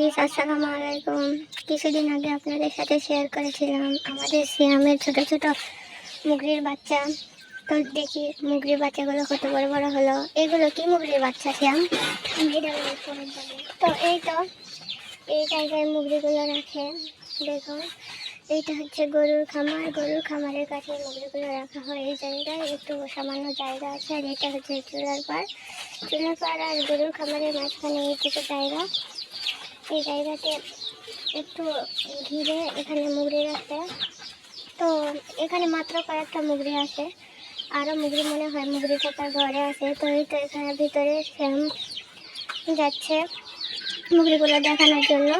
Guys, আসসালামু আলাইকুম। কিছুদিন আগে আপনাদের সাথে শেয়ার করেছিলাম আমাদের সিয়ামের ছোট ছোট মুগরির বাচ্চা। তো দেখি মুগরির বাচ্চাগুলো কত বড় বড় হলো। এগুলো কি মুগরির বাচ্চা সিয়াম? তো এই জায়গায় মুগরিগুলো রাখে। দেখুন, এইটা হচ্ছে গরুর খামার। গরুর খামারের কাছে মুগরিগুলো রাখা হয়। এই জায়গায় একটু সামান্য জায়গা আছে। আর এটা হচ্ছে চুলার পাড় আর গরুর খামারের মাঝখানে এইটুকু জায়গা। এই জায়গাতে একটু ঘিরে এখানে মুগরি রাখে। তো এখানে মাত্র কয়েকটা মুগরি আছে, আরও মুগরি মনে হয় মুগরিটা তার ঘরে আছে। তো এই তো এখানে ভিতরে শ্যাম যাচ্ছে মুগরিগুলো দেখানোর জন্য।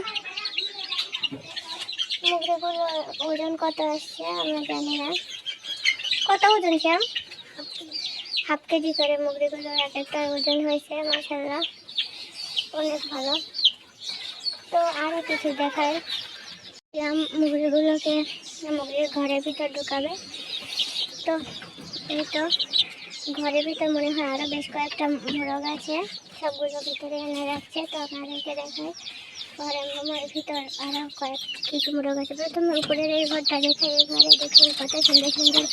মুগরিগুলো ওজন কত আসছে আমরা জানি না। কত ওজন শ্যাম? হাফ কেজি করে মুগরিগুলো এক একটা ওজন হয়েছে। মাশাআল্লাহ, অনেক ভালো। তো আরও কিছু দেখায়। মুগরিগুলোকে মুগরির ঘরের ভিতর ঢুকাবে। তো এই তো ঘরের ভিতর মনে হয় আরও বেশ কয়েকটা মোরগ আছে, সবগুলো ভিতরে এনে রাখছে। তো আপনাদেরকে দেখায় ঘরের ভিতর আরও কয়েক কিছু মোরগ আছে। প্রথমে উপরের এই ঘরটা দেখে, এই ঘরে দেখুন কত সুন্দর সুন্দর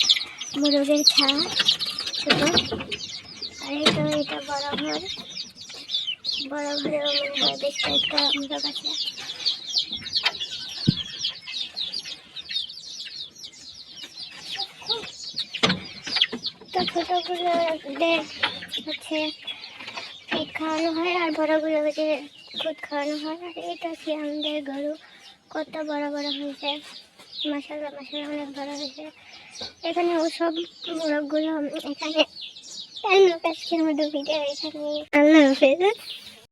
মোরগের ছা ছোট। আর এই তো এটা বড় ঘর। বড় ঘরেও মনে হয় বেশ কয়েকটা মোরগ আছে। তো ছোটগুলোদের হচ্ছে ফিট খাওয়ানো হয় আর বড়গুলোকে খুদ খাওয়ানো হয়। আর এটা হচ্ছে আমাদের গরু, কত বড় বড় হয়েছে। মাশাআল্লাহ মাশাআল্লাহ, অনেক বড় হয়েছে। এখানে ওসব মোরগগুলো এখানে আজকের মতো ভিডিও এখানে। আল্লাহ হাফেজ।